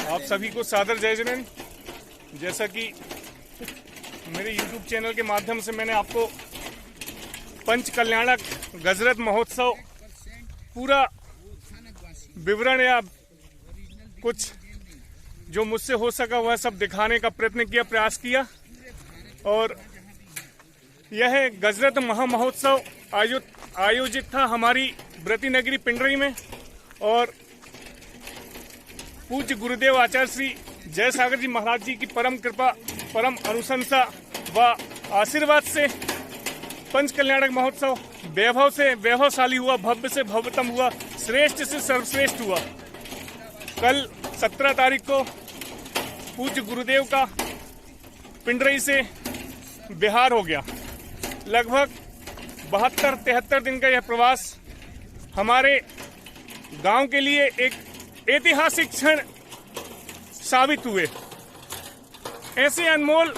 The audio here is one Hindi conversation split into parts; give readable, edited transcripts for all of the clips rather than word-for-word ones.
आप सभी को सादर जय जैन। जैसा कि मेरे YouTube चैनल के माध्यम से मैंने आपको पंच कल्याणक गजरत महोत्सव पूरा विवरण या कुछ जो मुझसे हो सका वह सब दिखाने का प्रयत्न किया, प्रयास किया। और यह गजरत महामहोत्सव आयोजित था हमारी व्रती नगरी पिंडरी में। और पूज्य गुरुदेव आचार्य श्री जयसागर जी महाराज जी की परम कृपा, परम अनुशंसा व आशीर्वाद से पंच कल्याणक महोत्सव वैभव से वैभवशाली हुआ, भव्य से भव्यतम हुआ, श्रेष्ठ से सर्वश्रेष्ठ हुआ। कल 17 तारीख को पूज्य गुरुदेव का पिंडरी से बिहार हो गया। लगभग 72-73 दिन का यह प्रवास हमारे गांव के लिए एक ऐतिहासिक क्षण साबित हुए। ऐसे अनमोल,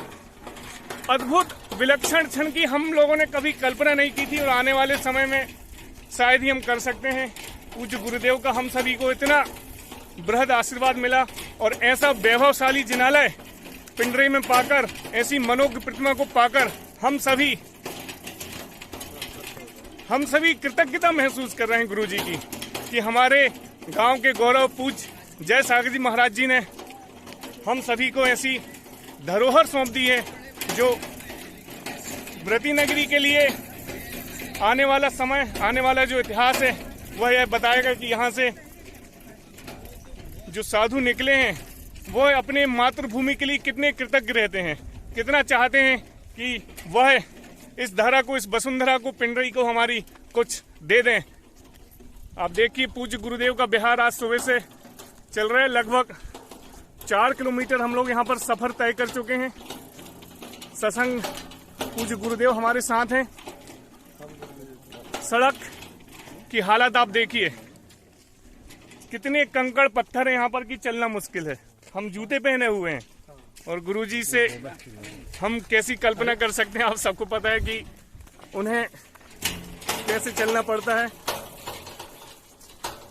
अद्भुत, विलक्षण क्षण की हम लोगों ने कभी कल्पना नहीं की थी और आने वाले समय में शायद ही हम कर सकते हैं। पूज्य गुरुदेव का हम सभी को इतना बृहद आशीर्वाद मिला और ऐसा वैभवशाली जिनालय पिंडरी में पाकर, ऐसी मनोज्ञ प्रतिमा को पाकर हम सभी कृतज्ञता महसूस कर रहे हैं गुरु जी की, कि हमारे गांव के गौरव पूज्य जयसागर जी महाराज जी ने हम सभी को ऐसी धरोहर सौंप दी है जो व्रती नगरी के लिए आने वाला समय, आने वाला जो इतिहास है वह यह बताएगा कि यहाँ से जो साधु निकले हैं वो अपने मातृभूमि के लिए कितने कृतज्ञ रहते हैं, कितना चाहते हैं कि वह इस धरा को, इस वसुंधरा को, पिंडरी को हमारी कुछ दे दें। आप देखिए पूज्य गुरुदेव का बिहार आज सुबह से चल रहा है। लगभग 4 किलोमीटर हम लोग यहाँ पर सफर तय कर चुके हैं। सत्संग पूज्य गुरुदेव हमारे साथ हैं। सड़क की हालत आप देखिए, कितने कंकड़ पत्थर हैं यहाँ पर कि चलना मुश्किल है। हम जूते पहने हुए हैं और गुरुजी से हम कैसी कल्पना कर सकते हैं। आप सबको पता है कि उन्हें कैसे चलना पड़ता है।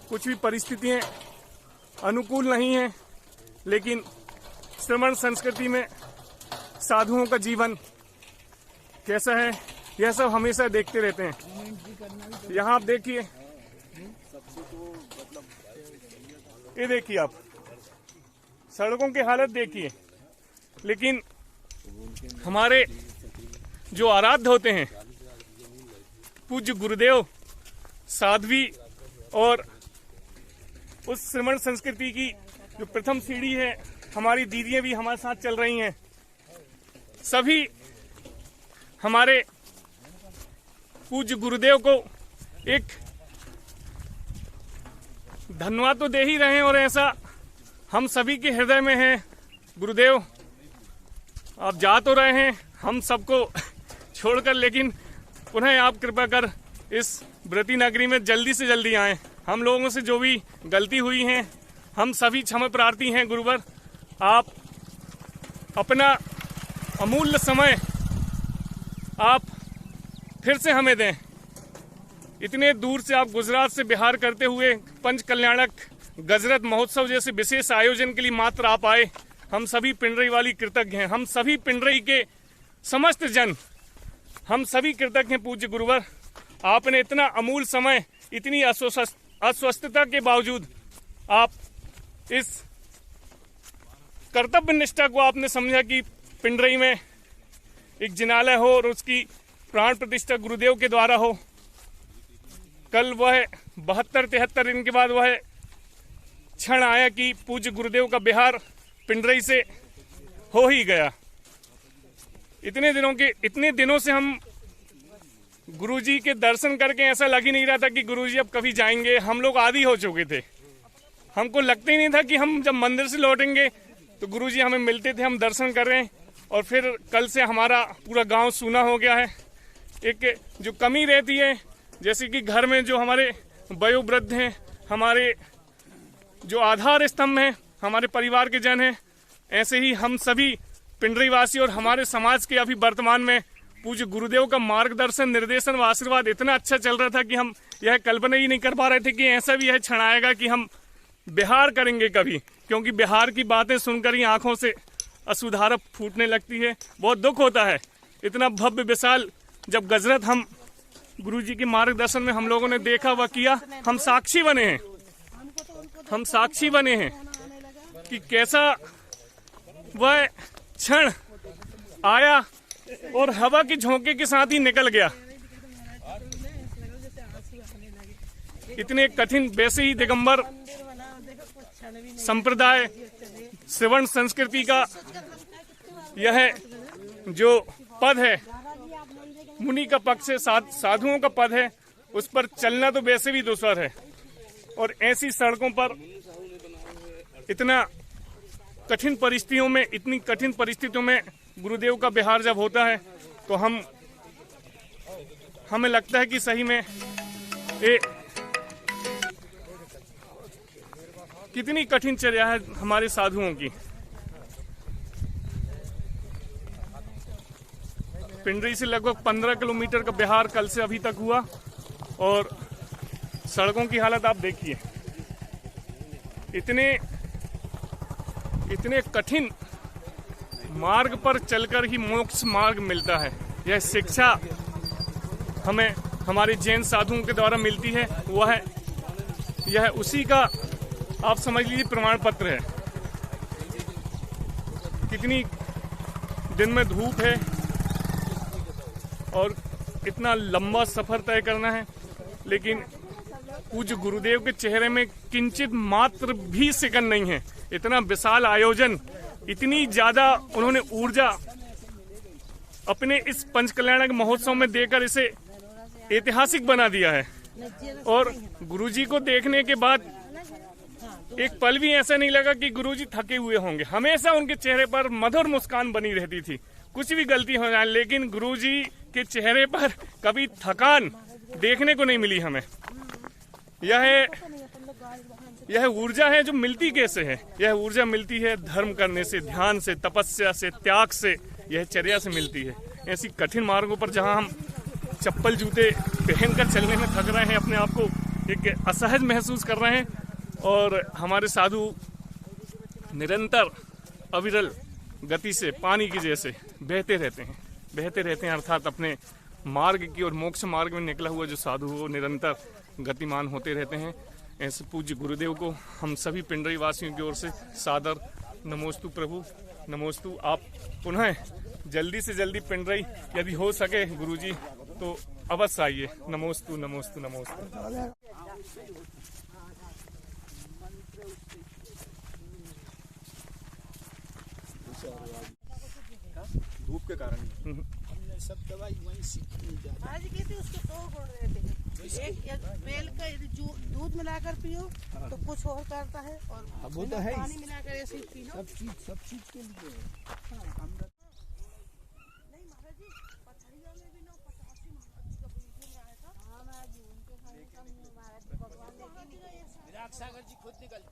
कुछ भी परिस्थितियां अनुकूल नहीं है, लेकिन श्रमण संस्कृति में साधुओं का जीवन कैसा है यह सब हमेशा देखते रहते हैं। यहाँ आप देखिए, ये देखिए आप सड़कों की हालत देखिए। लेकिन हमारे जो आराध्य होते हैं पूज्य गुरुदेव, साध्वी और उस श्रमण संस्कृति की जो प्रथम सीढ़ी है, हमारी दीदियां भी हमारे साथ चल रही हैं। सभी हमारे पूज्य गुरुदेव को एक धन्यवाद तो दे ही रहे हैं और ऐसा हम सभी के हृदय में है। गुरुदेव आप जा तो रहे हैं हम सबको छोड़कर, लेकिन पुनः आप कृपा कर इस व्रती नगरी में जल्दी से जल्दी आएं। हम लोगों से जो भी गलती हुई है हम सभी क्षमा प्रार्थी हैं। गुरुवर, आप अपना अमूल्य समय आप फिर से हमें दें। इतने दूर से आप गुजरात से बिहार करते हुए पंच कल्याणक गजरत महोत्सव जैसे विशेष आयोजन के लिए मात्र आप आए। हम सभी पिंडरी वाली कृतज्ञ हैं। हम सभी पिंडरी के समस्त जन, हम सभी कृतज्ञ हैं। पूज्य गुरुवर, आपने इतना अमूल समय, इतनी अस्वस्थता के बावजूद आप इस कर्तव्य निष्ठा को आपने समझा कि पिंडरी में एक जिनालय हो और उसकी प्राण प्रतिष्ठा गुरुदेव के द्वारा हो। कल वह 72-73 दिन के बाद वह क्षण आया कि पूज्य गुरुदेव का बिहार पिंडरी से हो ही गया। इतने दिनों से हम गुरुजी के दर्शन करके ऐसा लग ही नहीं रहा था कि गुरुजी अब कभी जाएंगे। हम लोग आदी हो चुके थे। हमको लगता ही नहीं था कि हम जब मंदिर से लौटेंगे तो गुरुजी हमें मिलते थे, हम दर्शन कर रहे हैं। और फिर कल से हमारा पूरा गांव सूना हो गया है। एक जो कमी रहती है, जैसे कि घर में जो हमारे वयोवृद्ध हैं, हमारे जो आधार स्तंभ हैं, हमारे परिवार के जन हैं, ऐसे ही हम सभी पिंडरी वासी और हमारे समाज के अभी वर्तमान में पूज्य गुरुदेव का मार्गदर्शन, निर्देशन व आशीर्वाद इतना अच्छा चल रहा था कि हम यह कल्पना ही नहीं कर पा रहे थे कि ऐसा भी यह क्षण आएगा कि हम बिहार करेंगे कभी, क्योंकि बिहार की बातें सुनकर ही आंखों से अश्रुधारा फूटने लगती है। बहुत दुख होता है। इतना भव्य विशाल जब गजरत हम गुरुजी के मार्गदर्शन में हम लोगों ने देखा व किया, हम साक्षी बने हैं, हम साक्षी बने हैं कि कैसा वह क्षण आया और हवा के झोंके के साथ ही निकल गया। इतने कठिन, वैसे ही दिगंबर संप्रदाय श्रवण संस्कृति का यह जो पद है, मुनि का पक्ष है, साधुओं का पद है, उस पर चलना तो वैसे भी दुस्सर है। और ऐसी सड़कों पर इतना कठिन परिस्थितियों में, इतनी कठिन परिस्थितियों में गुरुदेव का विहार जब होता है तो हमें लगता है कि सही में कितनी कठिन चर्या है हमारे साधुओं की। पिंडरी से लगभग 15 किलोमीटर का बिहार कल से अभी तक हुआ और सड़कों की हालत आप देखिए। इतने कठिन मार्ग पर चलकर ही मोक्ष मार्ग मिलता है। यह शिक्षा हमें हमारे जैन साधुओं के द्वारा मिलती है, यह उसी का आप समझ लीजिए प्रमाण पत्र है। कितनी दिन में धूप है और इतना लंबा सफर तय करना है, लेकिन पूज्य गुरुदेव के चेहरे में किंचित मात्र भी सिकन नहीं है। इतना विशाल आयोजन, इतनी ज्यादा उन्होंने ऊर्जा अपने इस पंचकल्याणक महोत्सव में देकर इसे ऐतिहासिक बना दिया है। और गुरुजी को देखने के बाद एक पल भी ऐसा नहीं लगा कि गुरुजी थके हुए होंगे। हमेशा उनके चेहरे पर मधुर मुस्कान बनी रहती थी, कुछ भी गलती हो जाए, लेकिन गुरुजी के चेहरे पर कभी थकान देखने को नहीं मिली हमें। यह ऊर्जा है जो मिलती कैसे है? यह ऊर्जा मिलती है धर्म करने से, ध्यान से, तपस्या से, त्याग से, यह चर्या से मिलती है। ऐसी कठिन मार्गों पर जहां हम चप्पल जूते पहनकर चलने में थक रहे हैं, अपने आप को एक असहज महसूस कर रहे हैं, और हमारे साधु निरंतर अविरल गति से पानी की जैसे बहते रहते हैं, अर्थात अपने मार्ग की और मोक्ष मार्ग में निकला हुआ जो साधु वो निरंतर गतिमान होते रहते हैं। ऐसे पूज्य गुरुदेव को हम सभी पिंडरी वासियों की ओर से सादर नमोस्तु प्रभु, नमोस्तु। आप पुनः जल्दी से जल्दी पिंडरी यदि हो सके गुरुजी तो अवश्य आइए। नमोस्तु नमोस्तु नमोस्तु। धूप के कारण हमने सब दवाई वहीं सीखी आज की थी, उसके 2 गुण रहते हैं। एक बेल का दूध मिलाकर पियो तो कुछ और करता है, और वो तो है पानी मिलाकर ऐसे पी लो। सब चीज के लिए नहीं महाराज जी, पथरिया में भी 85 महाराज जी का वीडियो में आया था। हाँ महाराज जी, उनके खाने का महाराज भगवान ने सागर जी खुद निकलती।